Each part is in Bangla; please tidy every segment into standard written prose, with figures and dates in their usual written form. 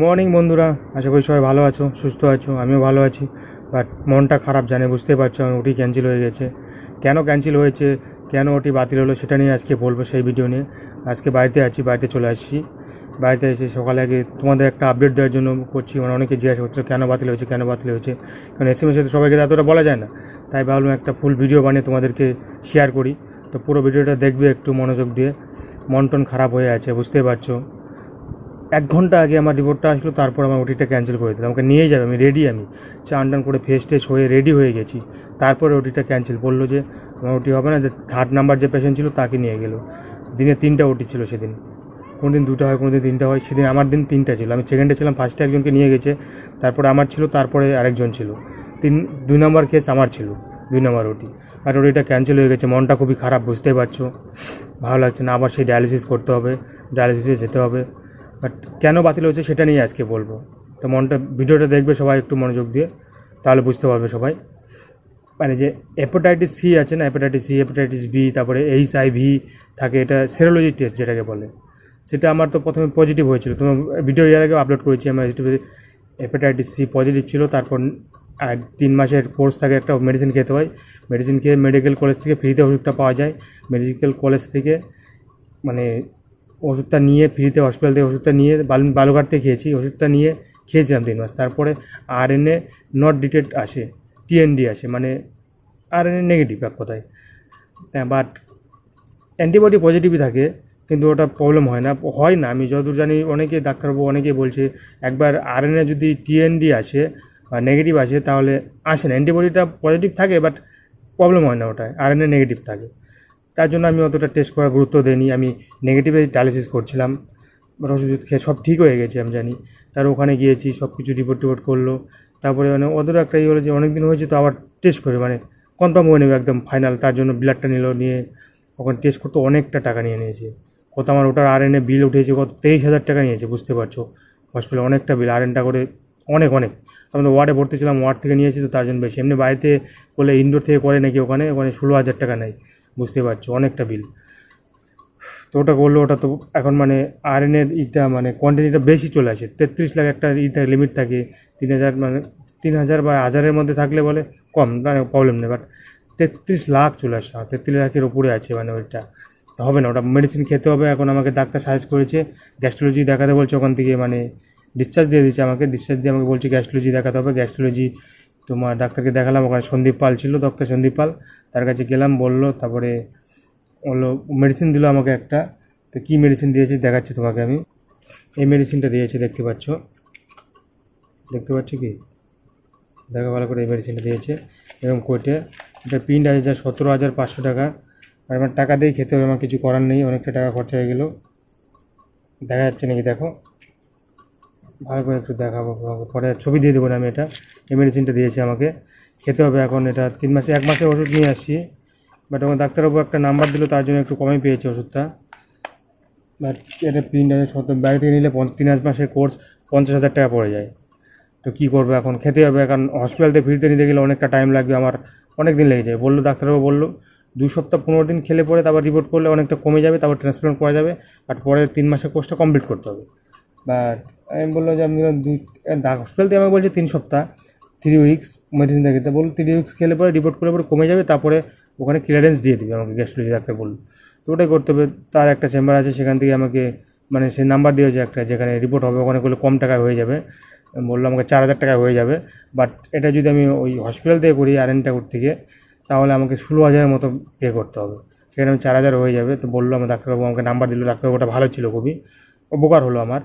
মর্নিং বন্ধুরা, আশা করি সবাই ভালো আছো, সুস্থ আছো। আমিও ভালো আছি, বাট মনটা খারাপ, জানে, বুঝতে পারছো। আমি ওটি ক্যান্সেল হয়ে গেছে। কেন ক্যান্সেল হয়েছে, কেন ওটি বাতিল হলো, সেটা নিয়ে আজকে বলবো, সেই ভিডিও নিয়ে। আজকে বাড়িতে আছি, বাড়িতে চলে আসছি। বাড়িতে এসে সকালে আগে তোমাদের একটা আপডেট দেওয়ার জন্য করছি। মানে অনেকে জিজ্ঞাসা করছে কেন বাতিল হয়েছে, কেন বাতিল হয়েছে, কারণ এসএমএসে তো সবাইকে এতটা বলা যায় না। তাই ভাবলাম একটা ফুল ভিডিও বানিয়ে তোমাদেরকে শেয়ার করি। তো পুরো ভিডিওটা দেখবে একটু মনোযোগ দিয়ে। মন টন খারাপ হয়ে আছে, বুঝতেই পারছো। 1 ঘন্টা আগে আমার রিপোর্টটা আসলো, তারপর আমার ওটিটা ক্যান্সেল করে দিল। আমাকে নিয়ে যাবে, আমি রেডি, আমি চান টান করে ফ্রেশ ট্রেশ হয়ে রেডি হয়ে গেছি। তারপরে ওটিটা ক্যান্সেল বললো যে আমার ওটি হবে না, যে 3rd নাম্বার যে পেশেন্ট ছিল তাকে নিয়ে গেলো। দিনে 3টা ওটি ছিল সেদিন। কোনো দিন 2টা হয়, কোনো দিন 3টা হয়। সেদিন আমার দিন 3টা ছিল। আমি সেকেন্ডে ছিলাম, ফার্স্টে একজনকে নিয়ে গেছে, তারপরে আমার ছিল, তারপরে আরেকজন ছিল। 2 নম্বর কেস আমার ছিল, 2 নম্বর ওটি। আর ওটিটা ক্যান্সেল হয়ে গেছে। মনটা খুবই খারাপ, বুঝতেই পারছো। ভালো লাগছে না, আবার সেই ডায়ালিসিস করতে হবে, ডায়ালিসিসে যেতে হবে। বাট কেন বাতিল হয়েছে সেটা নিয়ে আজকে বলবো। তো ভিডিওটা দেখবে সবাই একটু মনোযোগ দিয়ে, তাহলে বুঝতে পারবে সবাই। মানে যে হেপাটাইটিস সি আছে না, হেপাটাইটিস সি, হেপাটাইটিস বি, তারপরে HIV থাকে, এটা সেরোলজি টেস্ট যেটাকে বলে। সেটা আমার তো প্রথমে পজিটিভ হয়েছিল, তোমার ভিডিও এর আগে আপলোড করেছি। আমার হেপাটাইটিস সি পজিটিভ ছিল। তারপর 3 মাসের কোর্স থাকে, একটা মেডিসিন খেতে হয়। মেডিসিন খেয়ে মেডিকেল কলেজ থেকে ফ্রিতে ওষুধটা পাওয়া যায়। মেডিকেল কলেজ থেকে মানে ওষুধটা নিয়ে ফ্রিতে, হসপিটাল থেকে ওষুধটা নিয়ে বালুঘাট থেকে খেয়েছি। ওষুধটা নিয়ে খেয়েছিলাম 3 মাস। তারপরে RNA নট ডিটেক্ট আসে, TND আসে, মানে RNA নেগেটিভ এক কথায়। বাট অ্যান্টিবডি পজিটিভই থাকে, কিন্তু ওটা প্রবলেম হয় না। আমি যতদূর জানি, অনেকে ডাক্তারবাবু অনেকেই বলছে একবার RNA যদি TND আসে বা নেগেটিভ আসে, তাহলে আসে না। অ্যান্টিবডিটা পজিটিভ থাকে, বাট প্রবলেম হয় না, ওটায় RNA নেগেটিভ থাকে। তার জন্য আমি অতটা টেস্ট করার গুরুত্ব দিইনি। আমি নেগেটিভে ডায়ালিসিস করছিলাম। ওষুধ খেয়ে সব ঠিক হয়ে গেছে, আমি জানি। তার ওখানে গিয়েছি, সব কিছু রিপোর্ট করলো। তারপরে মানে ওদেরও একটা হলো যে অনেক দিন হয়েছে, তো আবার টেস্ট করে মানে কনফার্ম হয়ে নেবে একদম ফাইনাল। তার জন্য ব্লাডটা নিল, নিয়ে ওখানে টেস্ট করতে অনেকটা টাকা নিয়ে নিয়েছে। কত আমার ওটার RNA বিল উঠেছে, কত 23,000 টাকা নিয়েছে, বুঝতে পারছো। হসপিটালে অনেকটা বিল, RNA করে অনেক অনেক। আমরা ওয়ার্ডে ভর্তি ছিলাম, ওয়ার্ড থেকে নিয়েছি, তো তার জন্য বেশি। এমনি বাড়িতে করলে ইনডোর থেকে করে নাকি, ওখানে 16,000 টাকা নেয়, বুঝতে পারছো, অনেকটা বিল। তো ওটা করলো, ওটা তো এখন মানে RNA-র মানে কোয়ান্টিটিটা বেশি চলে আসে। 33 লাখ একটা লিমিট থাকে। 3,000 মানে 3,000 বা 1,000-এর মধ্যে থাকলে বলে কম, মানে প্রবলেম নেই। বাট 33 লাখ চলে আসে, 33 লাখের উপরে আছে, মানে ওইটা হবে না। ওটা মেডিসিন খেতে হবে। এখন আমাকে ডাক্তার সাজেস্ট করেছে গ্যাস্ট্রোলজি দেখাতে বলছে। ওখান থেকে মানে ডিসচার্জ দিয়ে দিয়েছে আমাকে। ডিসচার্জ দিয়ে আমাকে বলছে গ্যাস্ট্রোলজি দেখাতে হবে। গ্যাস্ট্রোলজি তোমার ডাক্তারকে দেখালাম, ওখানে সন্দীপ পাল ছিল, ডক্টর সন্দীপ পাল। তার কাছে গেলাম, বললো, তারপরে বললো মেডিসিন দিল আমাকে একটা। তো কী মেডিসিন দিয়েছি দেখাচ্ছি তোমাকে আমি। এই মেডিসিনটা দিয়েছি, দেখতে পাচ্ছ কি, দেখা ভালো করে। এই মেডিসিনটা দিয়েছে এরকম কোটে। এটা প্রিন্ট আছে যা 17,500 টাকা। আর আমার টাকা দিয়েই খেতে হবে, আমার কিছু করার নেই। অনেকটা টাকা খরচা হয়ে গেল। দেখা যাচ্ছে নাকি দেখো, ভালো করে একটু দেখাবো পরে, ছবি দিয়ে দেবো না আমি। এটা এই মেডিসিনটা দিয়েছে আমাকে, খেতে হবে এখন। এটা 3 মাসে, 1 মাসের ওষুধ নিয়ে আসছি। বাট আমার ডাক্তারবাবু একটা নাম্বার দিল, তার জন্য একটু কমে পেয়েছে ওষুধটা। বাট এটা প্রিন্ট আছে বাড়ি থেকে নিলে 3 মাসের কোর্স 50,000 টাকা পড়ে যায়। তো কী করবো এখন, খেতে হবে। কারণ হসপিটাল থেকে ফিরতে নিতে গেলে অনেকটা টাইম লাগবে, আমার অনেক দিন লেগে যায়। বললো ডাক্তারবাবু, বললো 2 সপ্তাহ 15 দিন খেলে পরে তারপর রিপোর্ট করলে অনেকটা কমে যাবে, তারপর ট্রান্সপ্লান্ট করা যাবে। বাট পরের 3 মাসের কোর্সটা কমপ্লিট করতে হবে। বাট আমি বললো যে আপনি হসপিটাল থেকে আমাকে বলছে 3 সপ্তাহ, 3 উইকস মেডিসিন দেখে। তো বললো 3 উইকস খেলে পরে রিপোর্ট করলে পরে কমে যাবে, তারপরে ওখানে ক্লিয়ারেন্স দিয়ে দেবে আমাকে, গ্যাস্ট্রোলজি ডাক্তার বললো। তো ওটাই করতে হবে। তার একটা চেম্বার আছে, সেখান থেকে আমাকে মানে সে নাম্বার দিয়েছে একটা, যেখানে রিপোর্ট হবে, ওখানে করলে কম টাকায় হয়ে যাবে। বললো আমাকে 4,000 টাকায় হয়ে যাবে। বাট এটা যদি আমি ওই হসপিটাল থেকে করি RNA থেকে, তাহলে আমাকে 16,000-এর মতো পে করতে হবে। সেখানে আমি 4,000 হয়ে যাবে। তো বললো আমার ডাক্তারবাবু, আমাকে নাম্বার দিল। ডাক্তারবাবুটা ভালো ছিল, খুবই উপকার হলো আমার।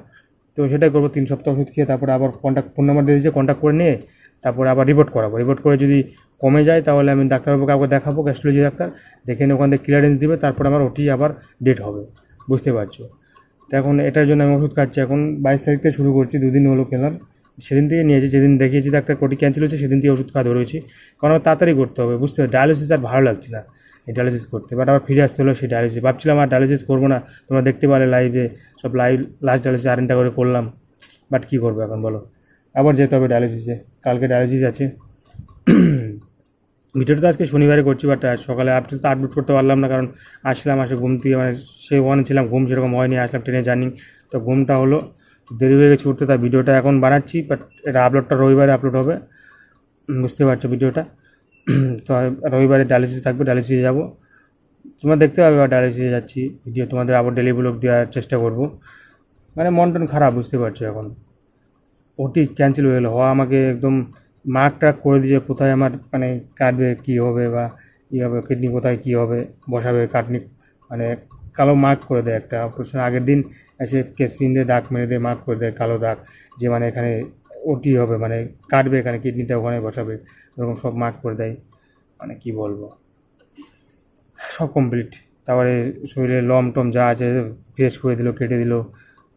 তো সেটাই করবো, 3 সপ্তাহ ওষুধ খেয়ে তারপরে আবার ফোন নাম্বার দিয়ে দিয়েছে, কন্ট্যাক্ট করে নিয়ে তারপরে আবার রিপোর্ট করাবো। রিপোর্ট করে যদি কমে যায়, তাহলে আমি ডাক্তারবাবুকে কাউকে দেখাবো, গ্যাস্ট্রোলজি ডাক্তার, দেখে নিয়ে ওখান থেকে ক্লিয়ারেন্স দিবে, তারপর আমার ওটি আবার ডেট হবে, বুঝতে পারছো। তো এখন এটার জন্য আমি ওষুধ খাচ্ছি। এখন 22 তারিখ থেকে শুরু করছি, 2 দিন হলো খেলাম। সেদিন থেকে নিয়েছি, যেদিন দেখিয়েছি ডাক্তার কোটি ক্যান্সেল হয়েছে, সেদিন থেকে ওষুধ খাওয়া ধরেছি। কারণ আমার তাড়াতাড়ি করতে হবে, বুঝতে হবে। ডায়ালিসিস আর ভালো লাগছে না এই ডায়ালিসিস করতে। বাট আবার ফিরে আসতে হলো সেই ডায়ালিসিস। ভাবছিলাম আর ডায়ালিসিস করবো না, তোমরা দেখতে পারলে লাইভে, সব লাস্ট ডায়ালিসিস RNA করে করলাম। বাট কী করবো এখন বলো, আবার যেতে হবে ডায়ালিসিসে। কালকে ডায়ালিসিস আছে। ভিডিওটা তো আজকে শনিবারে করছি, বাট সকালে আপলোড করতে পারলাম না, কারণ আসলাম, ঘুম থেকে মানে সে ওখানে ছিলাম, ঘুম সেরকম হয়নি। আসলাম ট্রেনে জার্নি, তো ঘুমটা হলো। তো দেরি হয়ে গেছে উঠতে, তাই ভিডিওটা এখন বানাচ্ছি, বাট এটা আপলোডটা রবিবারে আপলোড হবে, বুঝতে পারছো ভিডিওটা। তো রবিবারে ডায়ালিসিস থাকবে, ডায়ালিসিসে যাবো, তোমরা দেখতে পাবে ডায়ালিসিসে যাচ্ছি ভিডিও, তোমাদের আবার ডেলি ব্লগ দেওয়ার চেষ্টা করবো। মানে মন টন খারাপ, বুঝতে পারছো। এখন ওটি ক্যান্সেল হয়ে গেলো, হওয়া আমাকে একদম মার্ক টাক করে দিয়েছে, কোথায় আমার মানে কাটবে, কী হবে বা কী হবে, কিডনি কোথায় কী হবে বসাবে, কাটনি মানে কালো মার্ক করে দেয় একটা অপারেশন আগের দিন, এসে কেসপিন দিয়ে দাগ মেরে দিয়ে মার্ক করে দেয় কালো দাগ, যে মানে এখানে ওটি হবে, মানে কাটবে এখানে, কিডনিটা ওখানে বসাবে, এরকম সব মার্ক করে দেয়। মানে কি বলবো, সব কমপ্লিট। তারপরে শরীরে লম টম যা আছে ফ্রেশ করে দিল, কেটে দিল,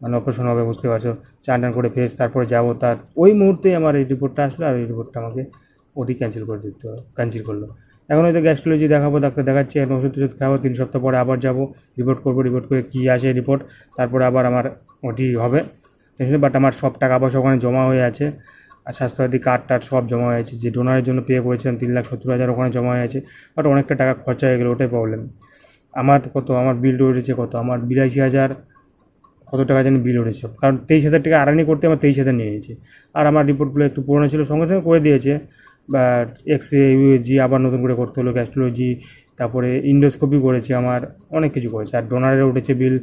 মানে অপারেশন হবে, বুঝতে পারছো। চান টান করে ফ্রেশ তারপরে যাবো, তার ওই মুহূর্তে আমার এই রিপোর্টটা আসলো, আর এই রিপোর্টটা আমাকে ওটি ক্যান্সেল করে দিতে হবে, ক্যান্সেল করলো। এখন হয়তো গ্যাস্ট্রোলজি দেখাবো, ডাক্তার দেখাচ্ছি, এখন ওষুধ টষুধ খাবো, 3 সপ্তাহ পরে আবার যাবো, রিপোর্ট করবো, রিপোর্ট করে কী আসে রিপোর্ট, তারপরে আবার আমার ওটি হবে। বাট আমার সব টাকা পয়সা ওখানে জমা হয়ে আছে, আর স্বাস্থ্যসাথী কার্ড টার্ড সব জমা হয়ে আছে, যে ডোনারের জন্য পে করেছিলাম 3,70,000 ওখানে জমা হয়ে আছে, বাট অনেকটা টাকা খরচা হয়ে গেলো, ওটাই প্রবলেম। আমার কত, আমার বিল উঠেছে কত, আমার 82,000 কত টাকা জানি বিল উঠেছে, কারণ 23,000 টাকা আড়ানি করতে আমার 23,000 নিয়ে নিয়েছে। আর আমার রিপোর্টগুলো একটু পুরনো ছিল, সঙ্গে সঙ্গে করে দিয়েছে, বাট এক্স রে ইউএসজি আবার নতুন করে করতে হলো, গ্যাস্ট্রোলজি, তারপরে ইন্ডোস্কোপি করেছে, আমার অনেক কিছু করেছে। আর ডোনারের উঠেছে বিল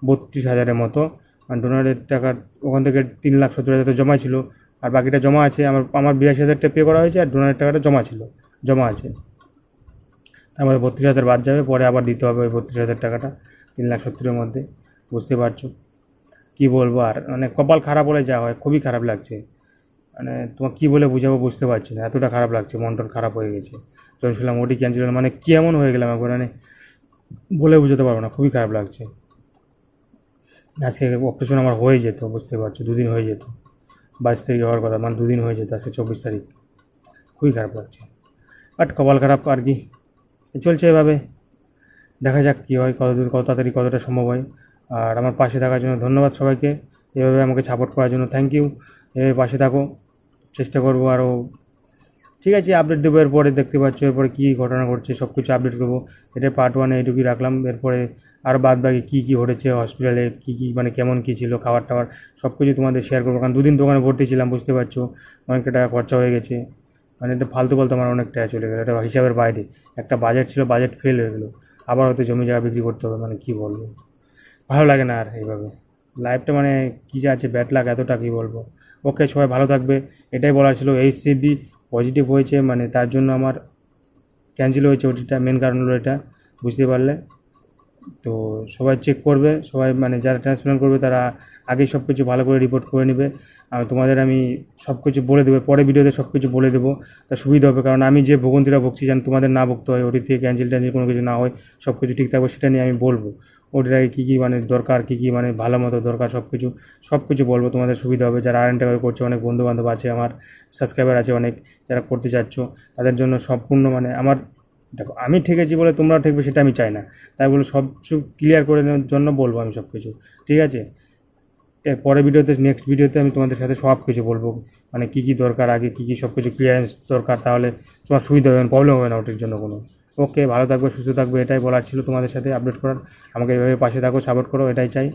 32,000-এর মতো, আর ডোনারের টাকা ওখান থেকে 3,70,000 জমা ছিল, আর বাকিটা জমা আছে। আমার আমার 82,000 টাকা পে করা হয়েছে, আর ডোনারের টাকাটা জমা আছে। তারপরে 32,000 বাদ যাবে, পরে আবার দিতে হবে ওই 32,000 টাকাটা 3,70,000-এর মধ্যে, বুঝতে পারছো। কী বলবো আর, মানে কপাল খারাপ হলে যা হয়, খুবই খারাপ লাগছে। মানে তোমার কী বলে বুঝাবো বুঝতে পারছি না, এতটা খারাপ লাগছে, মন টন খারাপ হয়ে গেছে। যখন শুনলাম ওটি ক্যান্সেল হলো, মানে কেমন হয়ে গেলাম একবার, মানে বলে বুঝাতে পারবো না, খুবই খারাপ লাগছে। আজকে অপারেশন আমার হয়ে যেত, বুঝতে পারছো, 2 দিন হয়ে যেত, 22 তারিখে হওয়ার কথা, মানে 2 দিন হয়ে যেত, আজকে 24 তারিখ, খুবই খারাপ লাগছে। বাট কপাল খারাপ আর কি, চলছে এভাবে, দেখা যাক কী হয়, কতদূর কত তাড়াতাড়ি কতটা সম্ভব হয়। আর আমার পাশে থাকার জন্য ধন্যবাদ সবাইকে, এভাবে আমাকে সাপোর্ট করার জন্য থ্যাংক ইউ। এভাবে পাশে থাকো, চেষ্টা করবো আরও। ঠিক আছে, আপডেট দেবো এরপরে, দেখতে পাচ্ছ এরপরে কী ঘটনা ঘটছে, সব কিছু আপডেট করবো। এটা পার্ট 1-এ এইটুকুই রাখলাম, এরপরে আর বাদ বাকি কী কী ঘটেছে হসপিটালে, কী কী মানে কেমন কী ছিল খাবার টাবার, সব কিছু তোমাদের শেয়ার করবো। কারণ 2 দিন দোকানে ভর্তি ছিলাম, বুঝতে পারছো, অনেকটা টাকা খরচা হয়ে গেছে। মানে এটা ফালতু আমার অনেক টাকা চলে গেলো, এটা হিসাবের বাইরে। একটা বাজেট ছিল, বাজেট ফেল হয়ে গেলো, আবার হয়তো জমি জায়গা বিক্রি করতে হবে। মানে কী বলবো, ভালো লাগে না আর এইভাবে লাইফটা, মানে কী যে আছে ব্যাড লাগ এতটা, কী বলবো। ওকে, সবাই ভালো থাকবে, এটাই বলার ছিল। এইচসিভি পজিটিভ হয়েছে, মানে তার জন্য আমার ক্যান্সেল হয়েছে ওটিটা, মেন কারণ হলো এটা, বুঝতে পারলে। তো সবাই চেক করবে, সবাই মানে যারা ট্রান্সপ্লান্ট করবে তারা আগেই সব কিছু ভালো করে রিপোর্ট করে নেবে। আর তোমাদের আমি সব কিছু বলে দেবো, পরে ভিডিওতে সব কিছু বলে দেবো, তা সুবিধা হবে। কারণ আমি যে ভোগান্তিটা ভুগছি, যেন তোমাদের না ভুগতে হয়, ওটি থেকে ক্যান্সেল ট্যান্সেল কোনো কিছু না হয়, সব কিছু ঠিক থাকবে, সেটা নিয়ে আমি বলবো। ওটিটাকে কী কী মানে দরকার, কী কী মানে ভালো মতো দরকার, সব কিছু বলবো, তোমাদের সুবিধা হবে। যারা আয়রন টাকা করছে, অনেক বন্ধুবান্ধব আছে আমার, সাবস্ক্রাইবার আছে অনেক, যারা করতে চাচ্ছ, তাদের জন্য সম্পূর্ণ মানে আমার, দেখো আমি ঠেকেছি বলে তোমরাও ঠেকবে সেটা আমি চাই না, তাই বলে সব কিছু ক্লিয়ার করে নেওয়ার জন্য বলবো আমি সব কিছু, ঠিক আছে। এর পরের ভিডিওতে, নেক্সট ভিডিওতে আমি তোমাদের সাথে সব কিছু বলবো, মানে কী কী দরকার, আগে কী কী সব কিছু ক্লিয়ারেন্স দরকার, তাহলে তোমার সুবিধা হবে, প্রবলেম হবে না ওটির জন্য কোনো। ওকে, ভালো থাকবে, সুস্থ থাকবে, এটাই বলার ছিল তোমাদের সাথে আপডেট করার। আমাকে এভাবে পাশে থাকো, সাপোর্ট করো, এটাই চাই।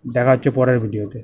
দেখা হচ্ছে পরের ভিডিওতে।